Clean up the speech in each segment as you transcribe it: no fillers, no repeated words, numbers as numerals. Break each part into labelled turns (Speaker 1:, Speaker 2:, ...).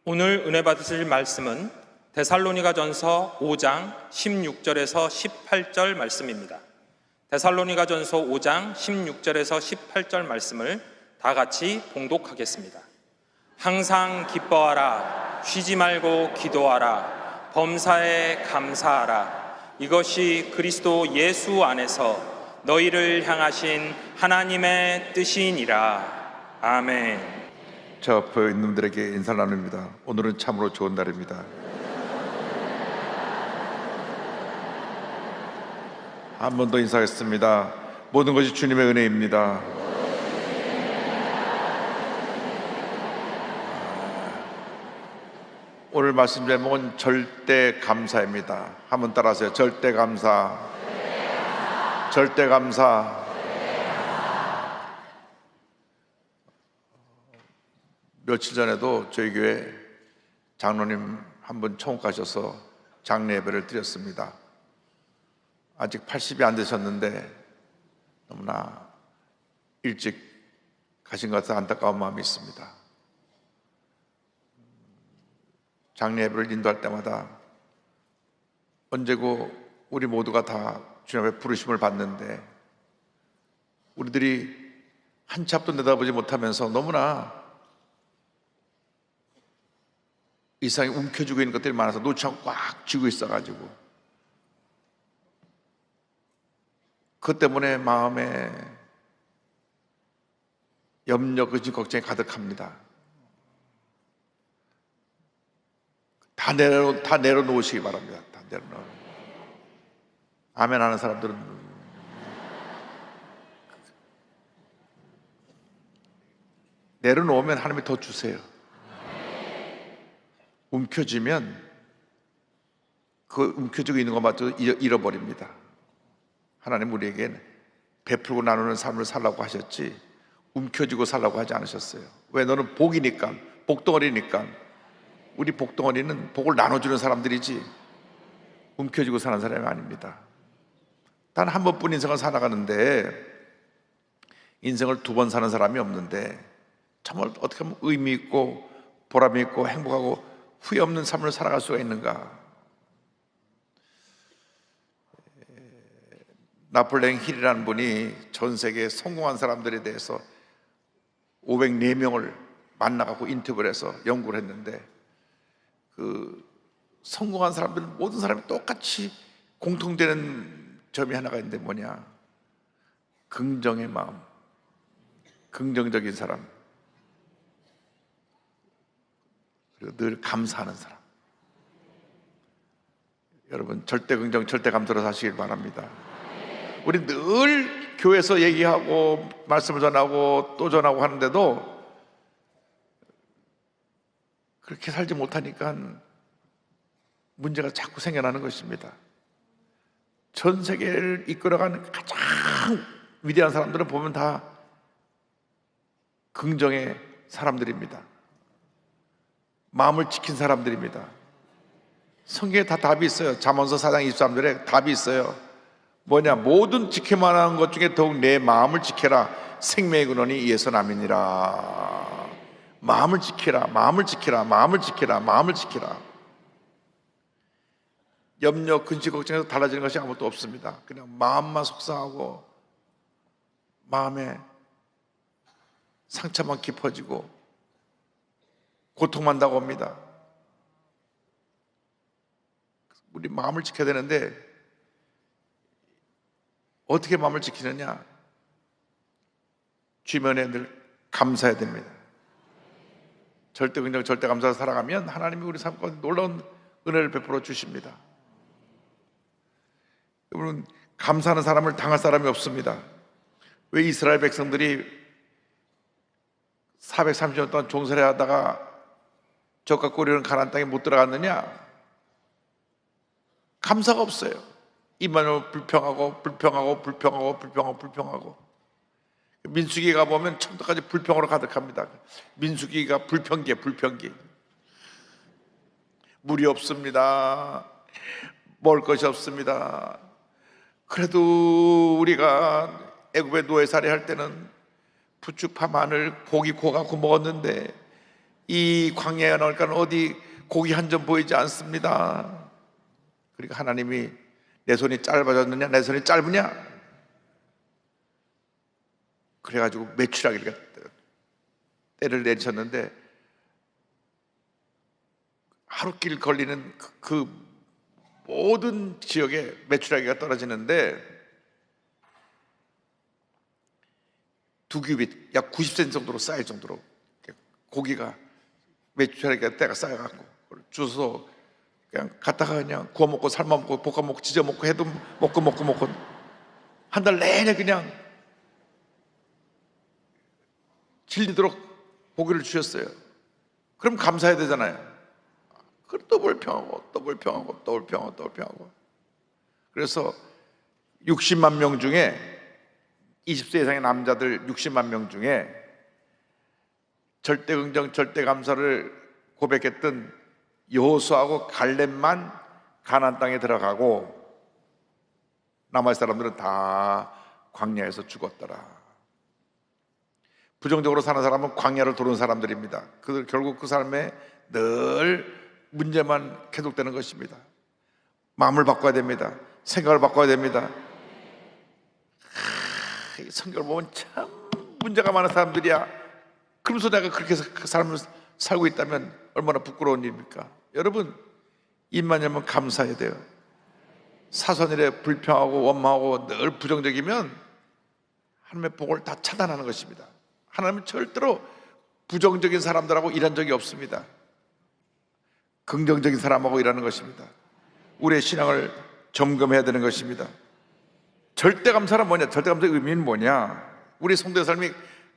Speaker 1: 오늘 은혜 받으실 말씀은 데살로니가전서 5장 16절에서 18절 말씀입니다. 데살로니가전서 5장 16절에서 18절 말씀을 다 같이 봉독하겠습니다. 항상 기뻐하라, 쉬지 말고 기도하라, 범사에 감사하라. 이것이 그리스도 예수 안에서 너희를 향하신 하나님의 뜻이니라. 아멘.
Speaker 2: 저 앞에 있는 분들에게 인사를 나눕니다. 오늘은 참으로 좋은 날입니다. 한 번 더 인사하겠습니다. 모든 것이 주님의 은혜입니다. 오늘 말씀 제목은 절대 감사입니다. 한번 따라하세요. 절대 감사. 절대 감사. 며칠 전에도 저희 교회 장로님 한 분 천국 가셔서 장례 예배를 드렸습니다. 아직 80이 안 되셨는데 너무나 일찍 가신 것 같아 안타까운 마음이 있습니다. 장례 예배를 인도할 때마다 언제고 우리 모두가 다 주님 앞에 부르심을 받는데 우리들이 한 치 앞도 내다보지 못하면서 너무나 이 세상에 움켜쥐고 있는 것들이 많아서 놓지 않고 꽉 쥐고 있어가지고 그것 때문에 마음에 염려, 근심, 걱정이 가득합니다. 다 내려놓으시기 바랍니다. 다 내려놓으. 아멘 하는 사람들은 내려놓으면 하나님이 더 주세요. 움켜쥐면 그 움켜쥐고 있는 것마저 잃어버립니다. 하나님 우리에게 베풀고 나누는 삶을 살라고 하셨지 움켜쥐고 살라고 하지 않으셨어요. 왜? 너는 복이니까, 복덩어리니까. 우리 복덩어리는 복을 나눠주는 사람들이지 움켜쥐고 사는 사람이 아닙니다. 단 한 번뿐 인생을 살아가는데 인생을 두 번 사는 사람이 없는데 정말 어떻게 하면 의미 있고 보람이 있고 행복하고 후회 없는 삶을 살아갈 수가 있는가? 나폴레옹 힐이라는 분이 전 세계 성공한 사람들에 대해서 504명을 만나고 인터뷰를 해서 연구를 했는데 그 성공한 사람들 모든 사람이 똑같이 공통되는 점이 하나가 있는데 뭐냐? 긍정의 마음, 긍정적인 사람, 그리고 늘 감사하는 사람. 여러분 절대 긍정, 절대 감사로 사시길 바랍니다. 우리 늘 교회에서 얘기하고 말씀을 전하고 또 전하고 하는데도 그렇게 살지 못하니까 문제가 자꾸 생겨나는 것입니다. 전 세계를 이끌어가는 가장 위대한 사람들은 보면 다 긍정의 사람들입니다. 마음을 지킨 사람들입니다. 성경에 다 답이 있어요. 잠언서 4장 23절에 답이 있어요. 뭐냐? 모든 지켜만 하는 것 중에 더욱 내 마음을 지켜라. 생명의 근원이 이에서 남이니라. 마음을 지키라, 마음을 지키라, 마음을 지키라, 마음을 지키라. 염려, 근심, 걱정에서 달라지는 것이 아무것도 없습니다. 그냥 마음만 속상하고 마음에 상처만 깊어지고 고통만 다가옵니다. 우리 마음을 지켜야 되는데 어떻게 마음을 지키느냐? 주변에 늘 감사해야 됩니다. 절대 긍정, 절대 감사로 살아가면 하나님이 우리 삶 가운데 놀라운 은혜를 베풀어 주십니다. 여러분, 감사하는 사람을 당할 사람이 없습니다. 왜 이스라엘 백성들이 430년 동안 종살이 하다가 적과 꼬리는 가나안 땅에 못 들어갔느냐? 감사가 없어요. 입만 불평하고 민수기 가보면 처음부터까지 불평으로 가득합니다. 민수기가 불평기에 불평기. 물이 없습니다. 먹을 것이 없습니다. 그래도 우리가 애굽에 노예살이 할 때는 부추파 마늘 고기 고갖고 먹었는데 이 광야에 나올까 어디 고기 한 점 보이지 않습니다. 그러니까 하나님이 내 손이 짧아졌느냐 내 손이 짧으냐 그래가지고 메추라기가 때를 내리셨는데 하루길 걸리는 그 모든 지역에 메추라기가 떨어지는데 2규빗 약 90cm 정도로 쌓일 정도로 고기가 메추라기가 때가 쌓여갖고 주워서 그냥 갖다가 그냥 구워 먹고 삶아 먹고 볶아 먹고 지져 먹고 해도 먹고 한 달 내내 그냥 질리도록 고기를 주셨어요. 그럼 감사해야 되잖아요. 그걸 또 불평하고 그래서 60만 명 중에 20세 이상의 남자들 60만 명 중에 절대 긍정 절대 감사를 고백했던 여호수아하고 갈렙만 가나안 땅에 들어가고 나머지 사람들은 다 광야에서 죽었더라. 부정적으로 사는 사람은 광야를 도는 사람들입니다. 결국 그 삶에 늘 문제만 계속되는 것입니다. 마음을 바꿔야 됩니다. 생각을 바꿔야 됩니다. 성경을 보면 참 문제가 많은 사람들이야. 그러면서 내가 그렇게 그 삶을 살고 있다면 얼마나 부끄러운 일입니까? 여러분, 입만 열면 감사해야 돼요. 사소한 일에 불평하고 원망하고 늘 부정적이면 하나님의 복을 다 차단하는 것입니다. 하나님은 절대로 부정적인 사람들하고 일한 적이 없습니다. 긍정적인 사람하고 일하는 것입니다. 우리의 신앙을 점검해야 되는 것입니다. 절대감사란 뭐냐? 절대감사의 의미는 뭐냐? 우리 성도의 삶이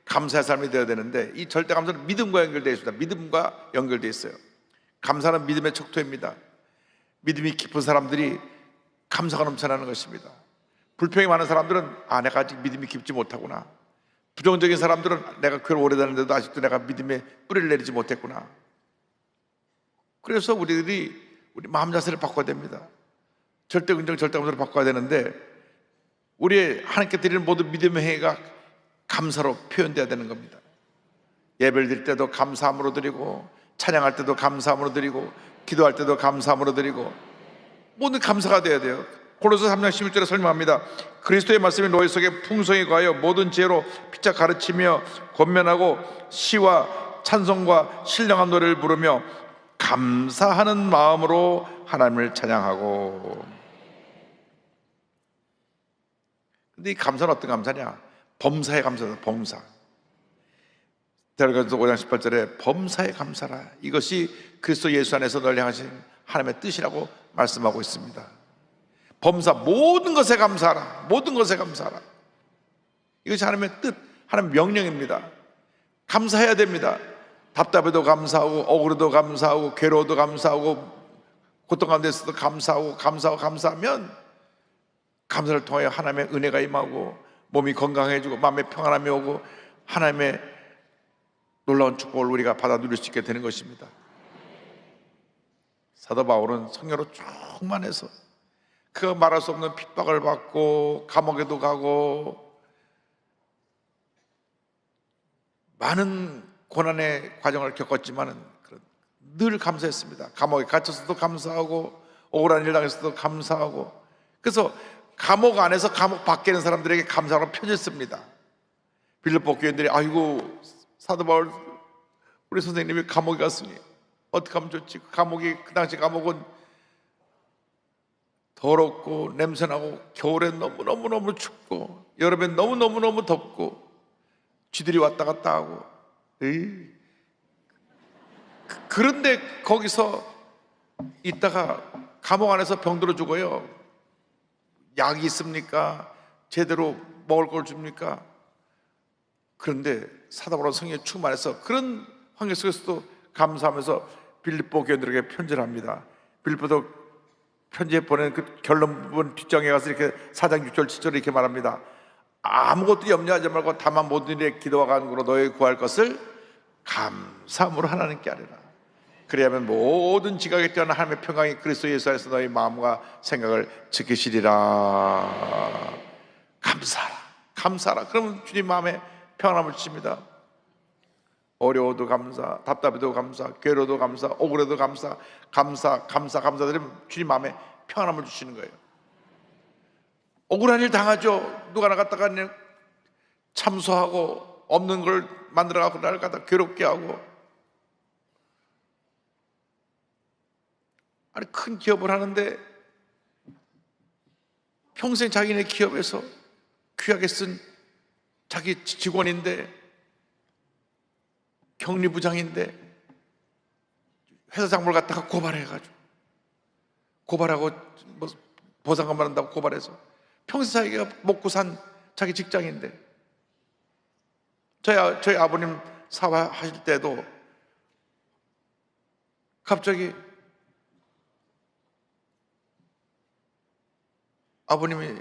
Speaker 2: 감사의 삶이 되어야 되는데 이 절대감사는 믿음과 연결되어 있습니다. 믿음과 연결되어 있어요. 감사는 믿음의 척도입니다. 믿음이 깊은 사람들이 감사가 넘쳐나는 것입니다. 불평이 많은 사람들은 내가 아직 믿음이 깊지 못하구나. 부정적인 사람들은 내가 교회를 오래 다녔는데도 아직도 내가 믿음의 뿌리를 내리지 못했구나. 그래서 우리 마음 자세를 바꿔야 됩니다. 절대 긍정, 절대 감사를 바꿔야 되는데 우리의 하나님께 드리는 모든 믿음의 행위가 감사로 표현돼야 되는 겁니다. 예배를 드릴 때도 감사함으로 드리고 찬양할 때도 감사함으로 드리고 기도할 때도 감사함으로 드리고 모든 감사가 돼야 돼요. 고린도서 3장 11절에 설명합니다. 그리스도의 말씀이 너희 속에 풍성히 거하여 모든 지혜로 피차 가르치며 권면하고 시와 찬송과 신령한 노래를 부르며 감사하는 마음으로 하나님을 찬양하고. 근데 이 감사는 어떤 감사냐? 범사의 감사다. 범사. 데살로니가서 5장 18절에 범사의 감사라. 이것이 그리스도 예수 안에서 널리 하신 하나님의 뜻이라고 말씀하고 있습니다. 범사, 모든 것에 감사하라. 모든 것에 감사하라. 이것이 하나님의 뜻, 하나님의 명령입니다. 감사해야 됩니다. 답답해도 감사하고 억울해도 감사하고 괴로워도 감사하고 고통 가운데 있어도 감사하고 감사하면 감사를 통하여 하나님의 은혜가 임하고 몸이 건강해지고 마음의 평안함이 오고 하나님의 놀라운 축복을 우리가 받아 누릴 수 있게 되는 것입니다. 사도 바울은 성령으로 충만해서 그가 말할 수 없는 핍박을 받고 감옥에도 가고 많은 고난의 과정을 겪었지만은 늘 감사했습니다. 감옥에 갇혀서도 감사하고 억울한 일 당해서도 감사하고. 그래서 감옥 안에서 감옥 밖에 있는 사람들에게 감사로 펴졌습니다. 빌립보 교인들이 아이고 사도 바울 우리 선생님이 감옥에 갔으니 어떻게 하면 좋지? 그 당시 감옥은 더럽고 냄새나고 겨울엔 너무너무 춥고 여름엔 너무너무 덥고 쥐들이 왔다 갔다 하고 그런데 거기서 있다가 감옥 안에서 병들어 죽어요. 약이 있습니까? 제대로 먹을 걸 줍니까? 그런데 사도 바울은 성령에 충만해서 그런 환경 속에서도 감사하면서 빌립보 교인들에게 편지를 합니다. 빌립보도 편지에 보낸 그 결론 부분 뒷장에 가서 이렇게 4장 6절 7절 이렇게 말합니다. 아무것도 염려하지 말고 다만 모든 일에 기도와 간구로 너희 구할 것을 감사함으로 하나님께 아뢰라. 그래야면 모든 지각에 뛰어난 하나님의 평강이 그리스도 예수 안에서 너희 마음과 생각을 지키시리라. 감사하라. 그러면 주님 마음에 평안함을 주십니다. 어려워도 감사, 답답해도 감사, 괴로워도 감사, 억울해도 감사, 감사드리면 주님 마음에 평안함을 주시는 거예요. 억울한 일 당하죠. 누가 나갔다가 그냥 참소하고 없는 걸 만들어가고 나를 갖다 괴롭게 하고. 아니, 큰 기업을 하는데 평생 자기네 기업에서 귀하게 쓴 자기 직원인데, 격리부장인데 회사 장부를 갖다가 고발해가지고, 고발하고 뭐 보상금 받는다고 고발해서 평생 자기가 먹고 산 자기 직장인데, 저희 아버님 사화하실 때도 갑자기 아버님이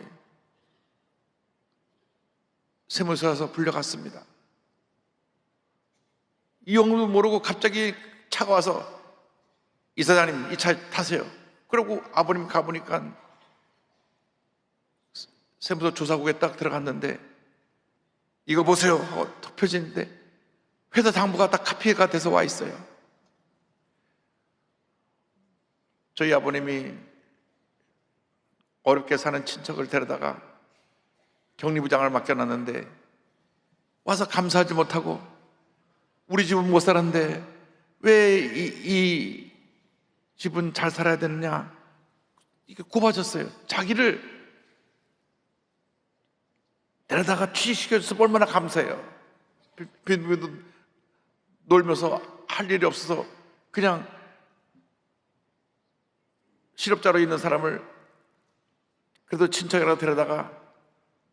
Speaker 2: 세무서 가서 불려갔습니다. 이용도 모르고 갑자기 차가 와서 이사장님 이 차 타세요. 그러고 아버님 가보니까 세무서 조사국에 딱 들어갔는데, 이거 보세요 하고 톡 펴지는데 회사 장부가 딱 카피가 돼서 와 있어요. 저희 아버님이 어렵게 사는 친척을 데려다가 격리부장을 맡겨놨는데 와서 감사하지 못하고, 우리 집은 못 살았는데 왜 이 집은 잘 살아야 되느냐, 이게 꼽아줬어요. 자기를 데려다가 취직시켜줘서 얼마나 감사해요. 놀면서 할 일이 없어서 그냥 실업자로 있는 사람을 그래도 친척이라도 데려다가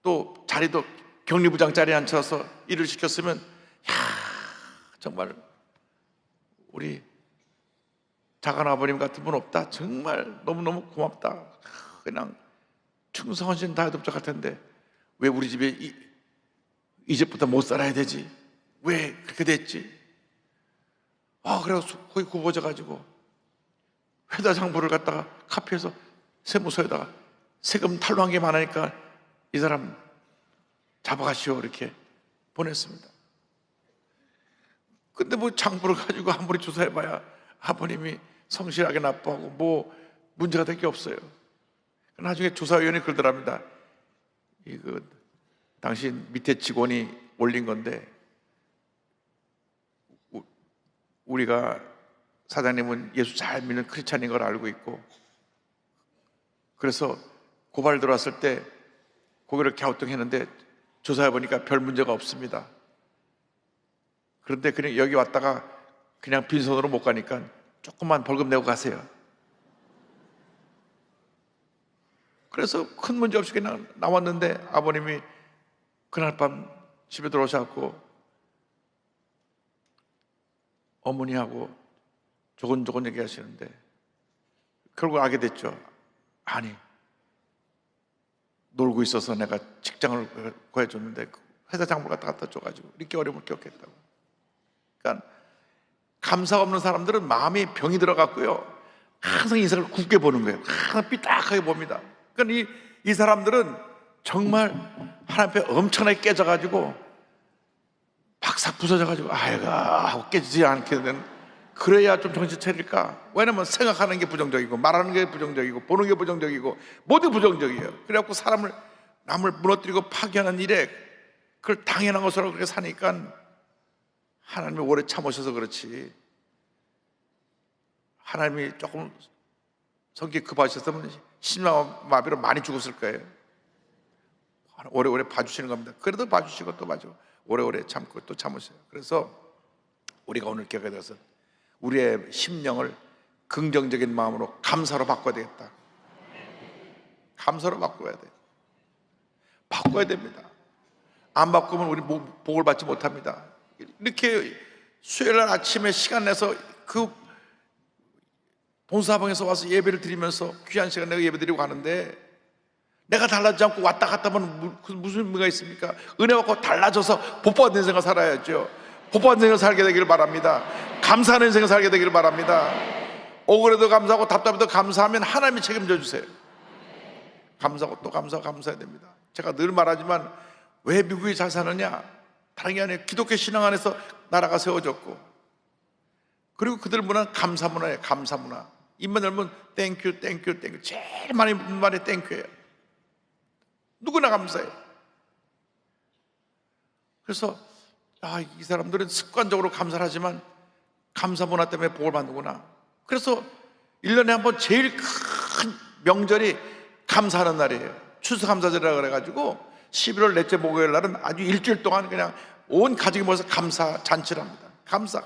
Speaker 2: 또 자리도 격리부장 자리에 앉혀서 일을 시켰으면, 야, 정말 우리 작은 아버님 같은 분 없다. 정말 너무너무 고맙다. 그냥 충성하신 다해도 부족할 텐데 왜 우리 집에 이제부터 못 살아야 되지? 왜 그렇게 됐지? 그래서 거기 굽어져가지고 회사 장부를 갖다가 카피해서 세무서에다가 세금 탈루한 게 많으니까 이 사람 잡아가시오 이렇게 보냈습니다. 근데 뭐 장부를 가지고 아무리 조사해봐야 아버님이 성실하게 납부하고 뭐 문제가 될 게 없어요. 나중에 조사위원이 그러더랍니다. 이거 당신 밑에 직원이 올린 건데 우리가 사장님은 예수 잘 믿는 크리스찬인 걸 알고 있고, 그래서 고발 들어왔을 때 고개를 갸우뚱했는데 조사해보니까 별 문제가 없습니다. 그런데 그냥 여기 왔다가 그냥 빈손으로 못 가니까 조금만 벌금 내고 가세요. 그래서 큰 문제 없이 그냥 나왔는데 아버님이 그날 밤 집에 들어오셔서 어머니하고 조곤조곤 얘기하시는데 결국 알게 됐죠. 아니, 놀고 있어서 내가 직장을 구해줬는데 회사 장부를 갖다 줘가지고 이렇게 어려움을 겪겠다고. 그러니까 감사가 없는 사람들은 마음에 병이 들어갔고요, 항상 인생을 굽게 보는 거예요. 항상 삐딱하게 봅니다. 그러니까 이 사람들은 정말 하나님 앞에 엄청나게 깨져가지고 박삭 부서져가지고 아이고 하고 깨지지 않게 되는, 그래야 좀 정신 차릴까? 왜냐면 생각하는 게 부정적이고 말하는 게 부정적이고 보는 게 부정적이고 모두 부정적이에요. 그래갖고 남을 무너뜨리고 파괴하는 일에 그걸 당연한 것으로 그렇게 사니까 하나님이 오래 참으셔서 그렇지, 하나님이 조금 성격이 급하셨으면 심장마비로 많이 죽었을 거예요. 오래오래 봐주시는 겁니다. 그래도 봐주시고 또 봐주고 오래오래 참고 또 참으세요. 그래서 우리가 오늘 기억에 대해서 우리의 심령을 긍정적인 마음으로 감사로 바꿔야 되겠다. 감사로 바꿔야 돼. 바꿔야 됩니다. 안 바꾸면 우리 복을 받지 못합니다. 이렇게 수요일 날 아침에 시간 내서 그 본사방에서 와서 예배를 드리면서 귀한 시간 내가 예배 드리고 가는데 내가 달라지지 않고 왔다 갔다 하면 무슨 의미가 있습니까? 은혜 받고 달라져서 복받은 인생을 살아야죠. 복받은 인생을 살게 되기를 바랍니다. 감사하는 인생을 살게 되기를 바랍니다. 억울해도 감사하고 답답해도 감사하면 하나님이 책임져 주세요. 감사하고 또 감사해야 됩니다. 제가 늘 말하지만 왜 미국이 잘 사느냐? 다른 게 아니에요. 기독교 신앙 안에서 나라가 세워졌고, 그리고 그들 문화는 감사 문화예요. 감사 문화. 입만 열면 땡큐 땡큐 땡큐, 제일 많이 묻는 말이 땡큐예요. 누구나 감사해요. 그래서 이 사람들은 습관적으로 감사를 하지만 감사 문화 때문에 복을 받는구나. 그래서 1년에 한 번 제일 큰 명절이 감사하는 날이에요. 추수감사절이라고 그래가지고 11월 넷째 목요일 날은 아주 일주일 동안 그냥 온 가족이 모여서 감사 잔치를 합니다. 감사.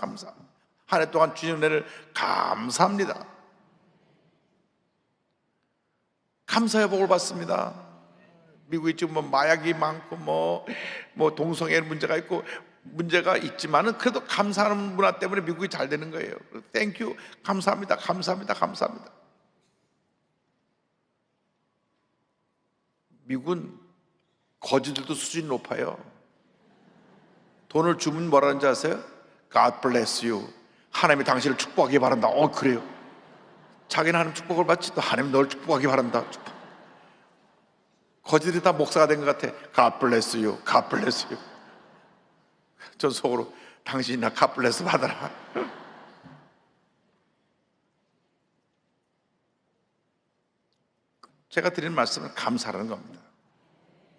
Speaker 2: 한 해 동안 주신 은혜를 감사합니다. 감사의 복을 받습니다. 미국이 지금 뭐 마약이 많고 뭐 동성애 문제가 있고 문제가 있지만은 그래도 감사하는 문화 때문에 미국이 잘 되는 거예요. 땡큐, 감사합니다. 미국은 거지들도 수준이 높아요. 돈을 주면 뭐라는지 아세요? God bless you. 하나님이 당신을 축복하기 바란다. 그래요. 자기는 하나님 축복을 받지, 또 하나님 널 축복하기 바란다. 거지들이 다 목사가 된 것 같아. God bless you. 전 속으로 당신이나 God bless 받아라. 제가 드리는 말씀은 감사라는 겁니다.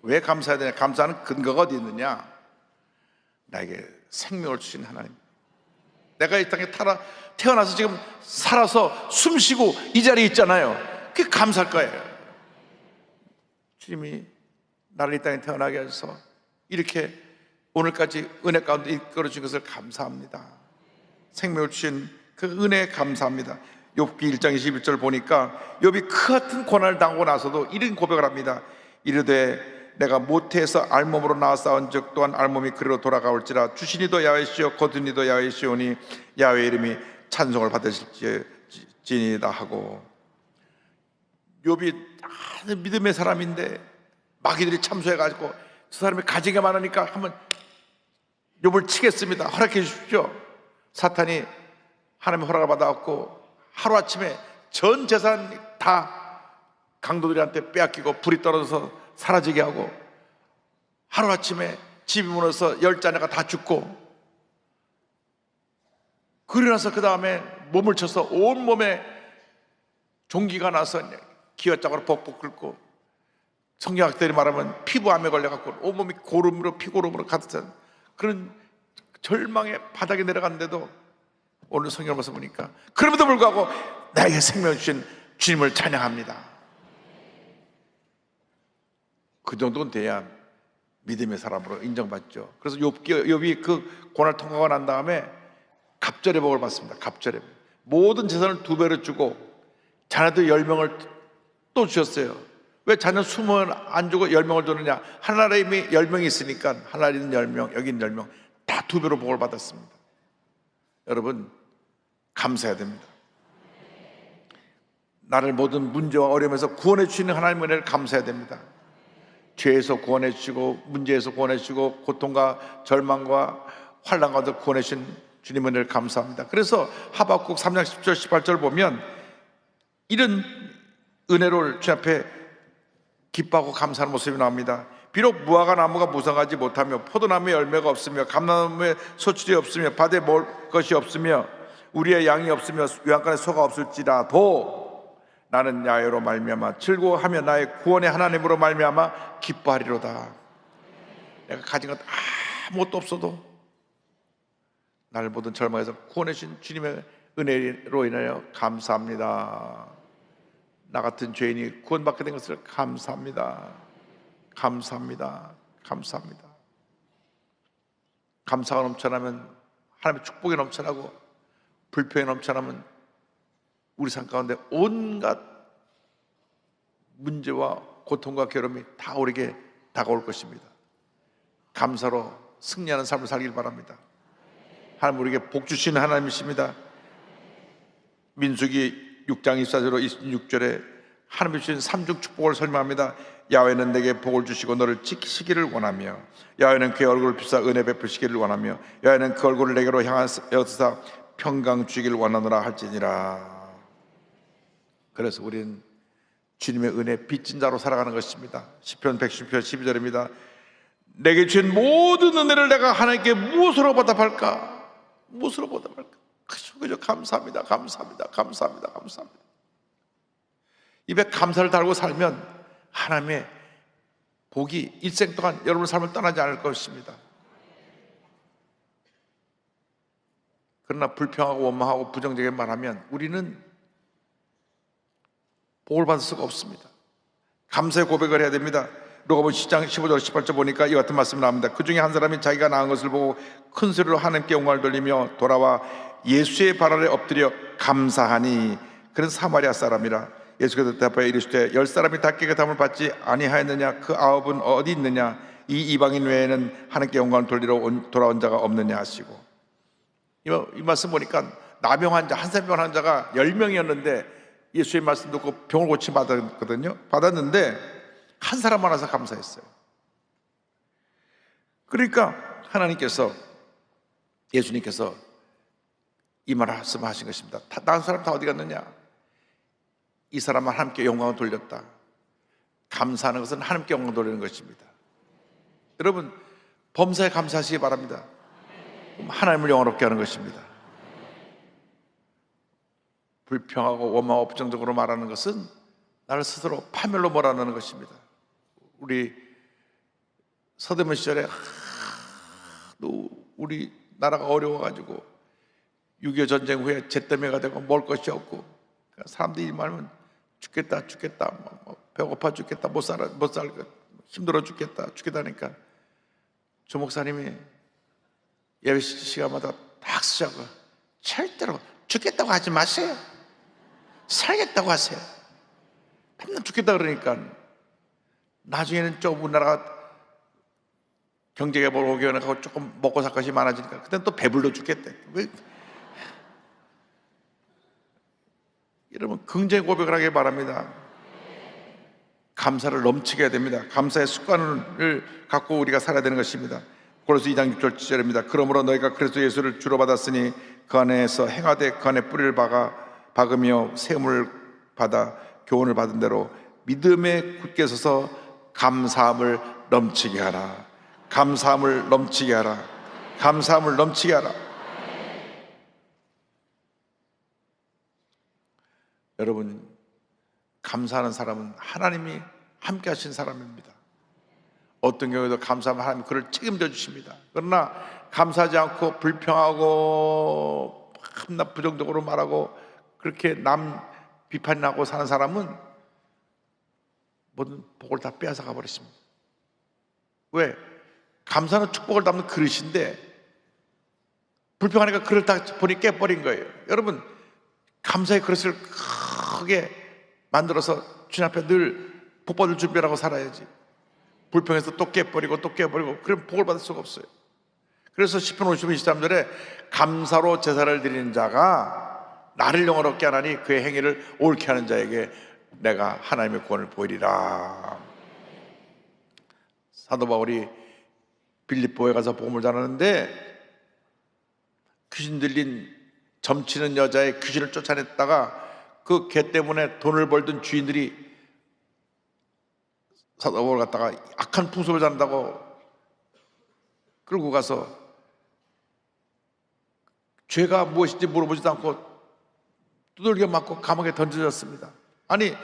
Speaker 2: 왜 감사해야 되냐? 감사하는 근거가 어디 있느냐? 나에게 생명을 주신 하나님, 내가 이 땅에 태어나서 지금 살아서 숨쉬고 이 자리에 있잖아요. 그게 감사할 거예요. 주님이 나를 이 땅에 태어나게 해서 이렇게 오늘까지 은혜 가운데 이끌어 주신 것을 감사합니다. 생명을 주신 그 은혜에 감사합니다. 욥기 1장 21절 보니까 욥이 그 같은 고난을 당하고 나서도 이런 고백을 합니다. 이르되 내가 모태에서 알몸으로 나와 싸운 적 또한 알몸이 그리로 돌아가올지라 주시니도 야훼시오 거두니도 야훼시오니 야훼의 이름이 찬송을 받으실지니이다 하고, 욥이 아주 믿음의 사람인데 마귀들이 참소해가지고 저 사람이 가진 게 많으니까 한번 욥을 치겠습니다. 허락해 주십시오. 사탄이 하나님의 허락을 받아갖고 하루아침에 전 재산 다 강도들한테 빼앗기고 불이 떨어져서 사라지게 하고, 하루아침에 집이 무너져서 10자녀가 다 죽고, 그러고 나서 그 다음에 몸을 쳐서 온몸에 종기가 나서 기어짝으로 벅벅 끓고, 성경학들이 말하면 피부암에 걸려갖고 온몸이 고름으로 피고름으로 가득 찬 그런 절망의 바닥에 내려갔는데도 오늘 성경을 봐서 보니까 그럼에도 불구하고 나에게 생명을 주신 주님을 찬양합니다. 그 정도는 돼야 믿음의 사람으로 인정받죠. 그래서 욥이 그 고난을 통과하고 난 다음에 갑절의 복을 받습니다. 갑절의 복. 모든 재산을 2배로 주고 자녀들 10명을 또 주셨어요. 왜 자녀 20명 안 주고 10명을 주느냐? 하나님에 이미 10명이 있으니까 하나님에 있는 10명, 여기 있는 10명 다 2배로 복을 받았습니다. 여러분, 감사해야 됩니다. 나를 모든 문제와 어려움에서 구원해 주시는 하나님의 은혜를 감사해야 됩니다. 죄에서 구원해 주시고 문제에서 구원해 주시고 고통과 절망과 환난 가운데 구원해 주신 주님의 은혜를 감사합니다. 그래서 하박국 3장 10절 18절 보면 이런 은혜를 주님 앞에 기뻐하고 감사하는 모습이 나옵니다. 비록 무화과 나무가 무성하지 못하며 포도나무에 열매가 없으며 감나무에 소출이 없으며 밭에 먹을 것이 없으며 우리의 양이 없으며 외양간에 소가 없을지라도 나는 야훼로 말미암아 즐거워하며 나의 구원의 하나님으로 말미암아 기뻐하리로다. 내가 가진 것 아무것도 없어도 나를 모든 절망에서 구원해 주신 주님의 은혜로 인하여 감사합니다. 나 같은 죄인이 구원받게 된 것을 감사합니다. 감사합니다. 감사가 넘쳐나면 하나님의 축복이 넘쳐나고 불평이 넘쳐나면 우리 삶 가운데 온갖 문제와 고통과 괴로움이 다 우리에게 다가올 것입니다. 감사로 승리하는 삶을 살길 바랍니다. 하나님 우리에게 복 주시는 하나님이십니다. 민수기 6장 24절로 26절에 하나님이 주신 3중 축복을 설명합니다. 야훼는 내게 복을 주시고 너를 지키시기를 원하며 야훼는 그의 얼굴을 비추사 은혜 베푸시기를 원하며 야훼는 그 얼굴을 내게로 향하여서 평강 주기를 원하노라 할지니라. 그래서 우리는 주님의 은혜 빚진 자로 살아가는 것입니다. 시편 110편 12절입니다. 내게 주신 모든 은혜를 내가 하나님께 무엇으로 보답할까? 무엇으로 보답할까? 그저 감사합니다, 감사합니다, 감사합니다, 감사합니다. 입에 감사를 달고 살면 하나님의 복이 일생 동안 여러분의 삶을 떠나지 않을 것입니다. 그러나 불평하고 원망하고 부정적인 말하면 우리는 복을 받을 수가 없습니다. 감사의 고백을 해야 됩니다. 누가복음 10장 15절 18절 보니까 이 같은 말씀이 나옵니다. 그 중에 한 사람이 자기가 낳은 것을 보고 큰 소리로 하나님께 영광을 돌리며 돌아와 예수의 발 아래 엎드려 감사하니 그는 사마리아 사람이라. 예수께서 대답하여 이르시되 10사람이 다 깨끗함을 받지 아니하였느냐? 그 9은 어디 있느냐? 이 이방인 외에는 하나님께 영광을 돌리러 돌아온 자가 없느냐 하시고. 이 말씀 보니까 나병 환자, 한센병 환자가 10명이었는데 예수의 말씀 듣고 병을 고침 받았는데 한 사람만 와서 감사했어요. 그러니까 하나님께서, 예수님께서 이 말씀하신 것입니다. 다른 사람 다 어디 갔느냐? 이 사람은 하나님께 영광을 돌렸다. 감사하는 것은 하나님께 영광을 돌리는 것입니다. 여러분, 범사에 감사하시기 바랍니다. 하나님을 영화롭게 하는 것입니다. 불평하고 원망하고 부정적으로 말하는 것은 나를 스스로 파멸로 몰아넣는 것입니다. 우리 서대문 시절에 우리 나라가 어려워가지고 6.25 전쟁 후에 잿더미가 되고 먹을 것이 없고 사람들이 말하면 죽겠다 배고파 죽겠다 못 살 힘들어 죽겠다니까 조 목사님이 예배 시간마다 딱 쓰자고 절대로 죽겠다고 하지 마세요. 살겠다고 하세요. 맨날 죽겠다 그러니까 나중에는 좀 우리나라가 경제개발 5개월 하고 조금 먹고 살 것이 많아지니까 그때는 또 배불러 죽겠대. 여러분, 긍정의 고백을 하길 바랍니다. 감사를 넘치게 해야 됩니다. 감사의 습관을 갖고 우리가 살아야 되는 것입니다. 고린도서 2장 6절 7절입니다. 그러므로 너희가 그리스도 예수를 주로 받았으니 그 안에서 행하되 그 안에 뿌리를 박으며 세움을 받아 교훈을 받은 대로 믿음에 굳게 서서 감사함을 넘치게 하라. 감사함을 넘치게 하라. 감사함을 넘치게 하라. 여러분, 감사하는 사람은 하나님이 함께 하신 사람입니다. 어떤 경우에도 감사하면 하나님이 그를 책임져 주십니다. 그러나 감사하지 않고 불평하고 부정적으로 말하고 그렇게 남 비판하고 사는 사람은 모든 복을 다 빼앗아 가버렸습니다. 왜? 감사는 축복을 담는 그릇인데 불평하니까 그릇 다 보니 깨버린 거예요. 여러분, 감사의 그릇을 크게 만들어서 주님 앞에 늘 복 받을 준비하고 살아야지. 불평해서 또 깨버리고 그럼 복을 받을 수가 없어요. 그래서 시편 50편 23절에 감사로 제사를 드리는 자가 나를 영화롭게 하나니 그의 행위를 옳게 하는 자에게 내가 하나님의 구원을 보이리라. 사도 바울이 빌립보에 가서 복음을 전하는데 귀신 들린 점치는 여자의 귀신을 쫓아냈다가 그 개 때문에 돈을 벌던 주인들이 사도 바울을 갖다가 악한 풍습을 잔다고 끌고 가서 죄가 무엇인지 물어보지도 않고 두들겨 맞고 감옥에 던져졌습니다. 아니,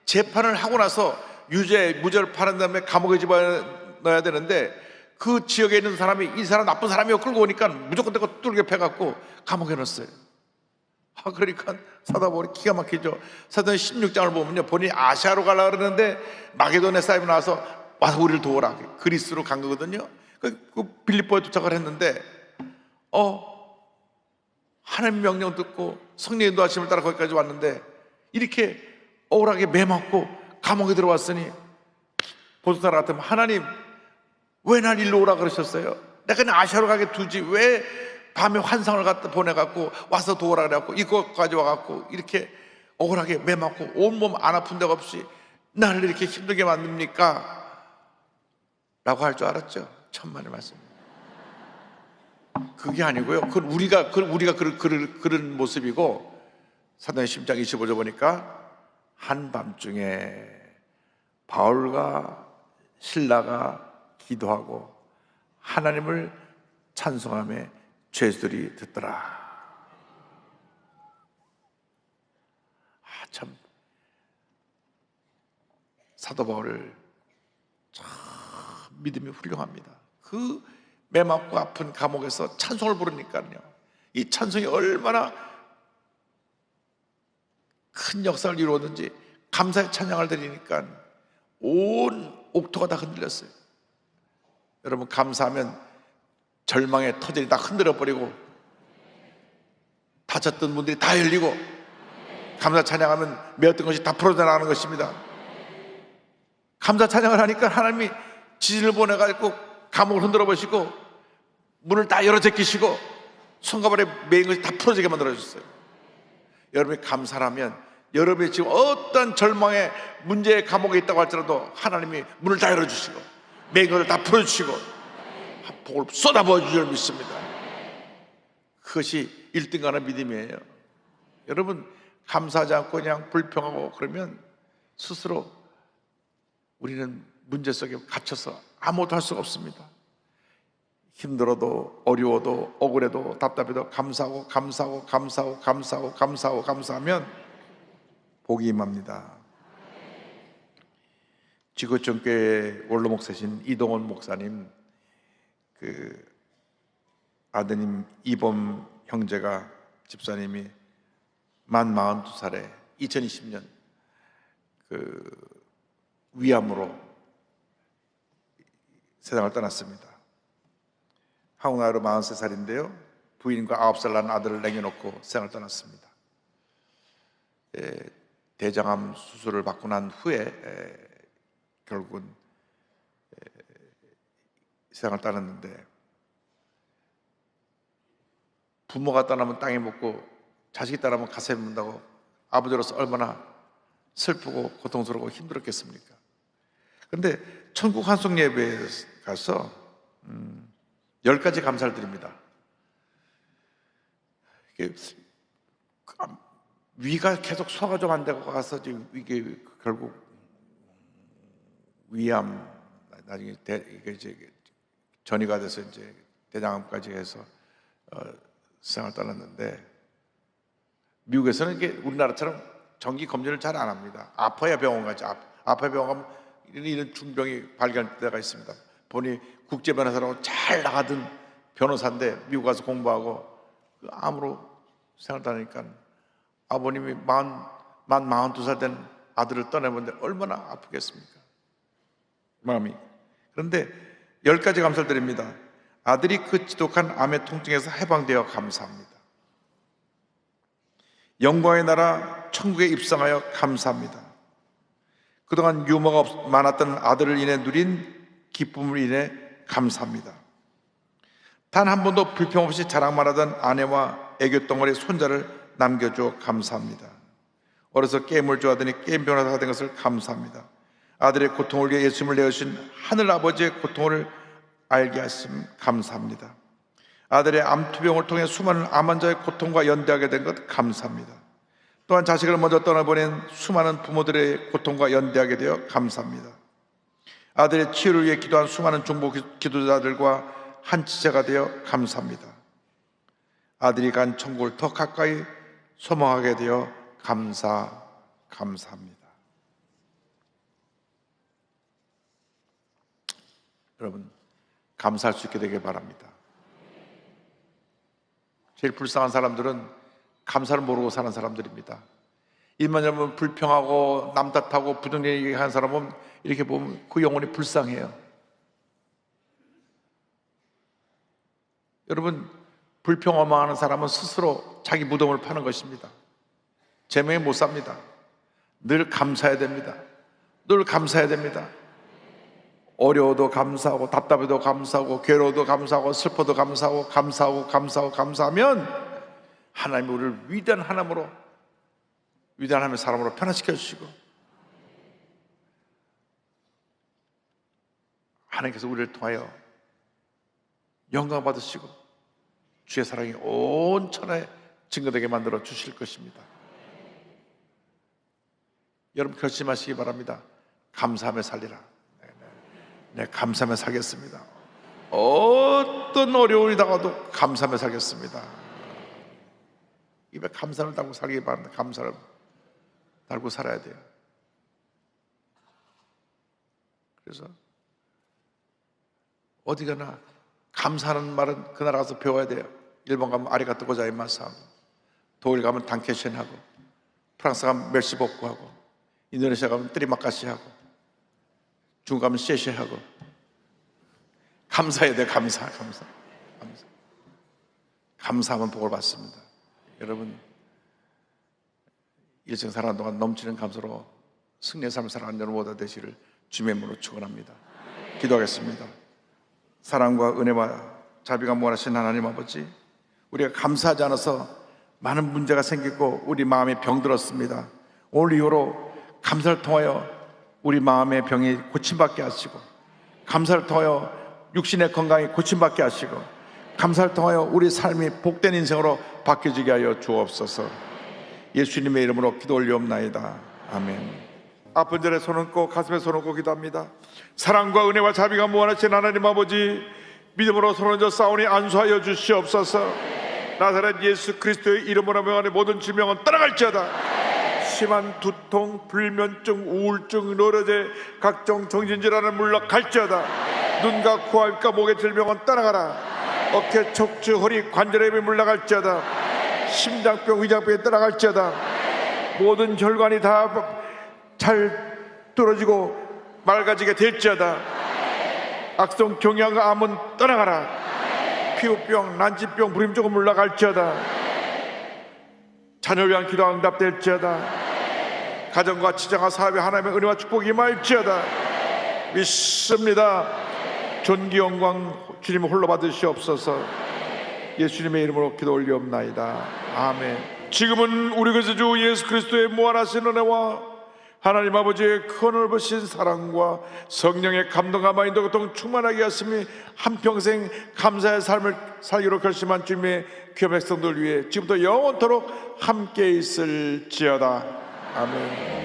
Speaker 2: 재판을 하고 나서 유죄, 무죄를 판한 다음에 감옥에 집어넣어야 되는데 그 지역에 있는 사람이 이 사람 나쁜 사람이요 끌고 오니까 무조건 두들겨 패갖고 감옥에 넣었어요. 그러니까 사도 바울이 기가 막히죠. 사도행 16장을 보면요, 본인이 아시아로 가려고 그러는데 마게도네 사람이 나와서 와서 우리를 도우라, 그리스로 간 거거든요. 그 빌립보에 도착을 했는데 하나님 명령 듣고 성령의 인도하심을 따라 거기까지 왔는데 이렇게 억울하게 매맞고 감옥에 들어왔으니 보도사라 같으면 하나님 왜 날 일로 오라 그러셨어요? 내가 그냥 아시아로 가게 두지 왜 밤에 환상을 갖다 보내갖고 와서 도우라 그래갖고 이것까지 와갖고 이렇게 억울하게 매맞고 온몸 안 아픈 데가 없이 나를 이렇게 힘들게 만듭니까? 라고 할 줄 알았죠. 천만의 말씀입니다. 그게 아니고요, 그건 우리가 그런 모습이고, 사도행 10장 25절 보니까 한밤중에 바울과 실라가 기도하고 하나님을 찬송하며 죄수들이 듣더라. 참 사도 바울 참 믿음이 훌륭합니다. 그 매맞고 아픈 감옥에서 찬송을 부르니까요, 이 찬송이 얼마나 큰 역사를 이루었는지 감사의 찬양을 드리니까 온 옥토가 다 흔들렸어요. 여러분, 감사하면 절망의 터전이 다 흔들어버리고 다쳤던 문들이 다 열리고, 감사 찬양하면 메었던 것이 다 풀어져 나가는 것입니다. 감사 찬양을 하니까 하나님이 지진을 보내가지고 감옥을 흔들어 보시고 문을 다 열어 제끼시고 손가발에 매인 것이 다 풀어지게 만들어 주셨어요. 여러분이 감사하면 여러분이 지금 어떤 절망의 문제의 감옥에 있다고 할지라도 하나님이 문을 다 열어주시고 매인 것을 다 풀어주시고 복을 쏟아부어 주실 줄 믿습니다. 그것이 1등가는 믿음이에요. 여러분, 감사하지 않고 그냥 불평하고 그러면 스스로 우리는 문제 속에 갇혀서 아무것도 할 수가 없습니다. 힘들어도 어려워도 억울해도 답답해도 감사하고 감사하고 감사하고 감사하고 감사하고 감사하면 복이 임합니다. 지구촌교회 원로 목사신 이동원 목사님, 그 아드님 이범 형제가, 집사님이 만 42살에 2020년 그 위암으로 세상을 떠났습니다. 한국 나이로 43살인데요 부인과 9살 난 아들을 남겨놓고 세상을 떠났습니다. 대장암 수술을 받고 난 후에 결국은 세상을 떠났는데, 부모가 떠나면 땅에 묻고 자식이 떠나면 가슴에 묻는다고 아버지로서 얼마나 슬프고 고통스럽고 힘들었겠습니까? 그런데 천국 환송 예배에 가서 10가지 감사를 드립니다. 위가 계속 소화가 좀 안 되고 가서 지금 이게 결국 위암, 나중에 이게 이제 전이가 돼서 이제 대장암까지 해서 세상을 떠났는데, 미국에서는 이게 우리나라처럼 정기 검진을 잘 안 합니다. 아파야 병원 가죠. 아파야 병원 가면 이런 중병이 발견될 때가 있습니다. 보니 국제 변호사라고 잘 나가던 변호사인데 미국 가서 공부하고 그 암으로 생을 떠나니까 아버님이 만 42살 된 아들을 떠내보는데 얼마나 아프겠습니까? 마음이. 그런데 10가지 감사를 드립니다. 아들이 그 지독한 암의 통증에서 해방되어 감사합니다. 영광의 나라 천국에 입성하여 감사합니다. 그동안 유머가 많았던 아들을 인해 누린 기쁨을 인해 감사합니다. 단 한 번도 불평 없이 자랑만 하던 아내와 애교덩어리 손자를 남겨줘 감사합니다. 어려서 게임을 좋아하더니 게임 변호사가 된 것을 감사합니다. 아들의 고통을 위해 예수님을 내어주신 하늘아버지의 고통을 알게 하심 감사합니다. 아들의 암투병을 통해 수많은 암 환자의 고통과 연대하게 된 것 감사합니다. 또한 자식을 먼저 떠나보낸 수많은 부모들의 고통과 연대하게 되어 감사합니다. 아들의 치유를 위해 기도한 수많은 중보 기도자들과 한 지체가 되어 감사합니다. 아들이 간 천국을 더 가까이 소망하게 되어 감사합니다. 여러분, 감사할 수 있게 되길 바랍니다. 제일 불쌍한 사람들은 감사를 모르고 사는 사람들입니다. 일만 여러분 불평하고 남 탓하고 부정 얘기하는 사람은 이렇게 보면 그 영혼이 불쌍해요. 여러분, 불평하는 사람은 스스로 자기 무덤을 파는 것입니다. 제명에 못 삽니다. 늘 감사해야 됩니다. 늘 감사해야 됩니다. 어려워도 감사하고 답답해도 감사하고 괴로워도 감사하고 슬퍼도 감사하고 감사하면 하나님이 우리를 위대한 하나님으로 사람으로 변화시켜 주시고, 하나님께서 우리를 통하여 영광 받으시고 주의 사랑이 온 천하에 증거되게 만들어 주실 것입니다. 여러분, 결심하시기 바랍니다. 감사하며 살리라. 네, 감사하며 살겠습니다. 어떤 어려움이 다가도 감사하며 살겠습니다. 입에 감사를 달고 살기 바랍니다. 감사를 달고 살아야 돼요. 그래서 어디 가나 감사하는 말은 그 나라 가서 배워야 돼요. 일본 가면 아리가또 고자이마스 하고, 독일 가면 단케셴 하고, 프랑스 가면 멜시복구 하고, 인도네시아 가면 트리마카시 하고, 중국 가면 셰셰 하고. 감사해야 돼요. 감사. 감사하면 복을 받습니다. 여러분, 일생 살아가는 동안 넘치는 감사로 승리의 삶을 살아가는 여러분 모두 되시를 주님의 이름으로 축원합니다. 기도하겠습니다. 사랑과 은혜와 자비가 무한하신 하나님 아버지, 우리가 감사하지 않아서 많은 문제가 생기고 우리 마음에 병들었습니다. 오늘 이후로 감사를 통하여 우리 마음의 병이 고침받게 하시고, 감사를 통하여 육신의 건강이 고침받게 하시고, 감사를 통하여 우리 삶이 복된 인생으로 바뀌어지게 하여 주옵소서. 예수님의 이름으로 기도 올리옵나이다. 아멘. 아픈 자리에 손 얹고 가슴에 손 얹고 기도합니다. 사랑과 은혜와 자비가 무한하신 하나님 아버지, 믿음으로 손 얹어 싸우니 안수하여 주시옵소서. 나사렛 예수 그리스도의 이름으로 명하는 모든 질병은 떠나갈지어다. 심한 두통, 불면증, 우울증, 노려제, 각종 정신질환을 물러갈지어다. 눈과 코와 입과 목의 질병은 떠나가라. 어깨, 척추, 허리, 관절염이 물러갈지어다. 심장병, 위장병이 떠나갈지어다. 모든 혈관이 다 잘 뚫어지고 맑아지게 될지어다. 악성 경향과 암은 떠나가라. 피부병, 난치병, 불임증은 물러갈지어다. 자녀를 위한 기도가 응답될지어다. 가정과 지정과 사업에 하나님의 은혜와 축복이 임할지어다. 믿습니다. 존귀 영광 주님 홀로 받으시옵소서. 예수님의 이름으로 기도 올리옵나이다. 아멘. 지금은 우리 그리스도 주 예수 그리스도의 무한하신 은혜와 하나님 아버지의 큰 넓으신 사랑과 성령의 감동과 인도 고통 충만하게 하심이 한평생 감사의 삶을 살기로 결심한 주님의 귀한 백성들 위해 지금부터 영원토록 함께 있을지어다. 아멘.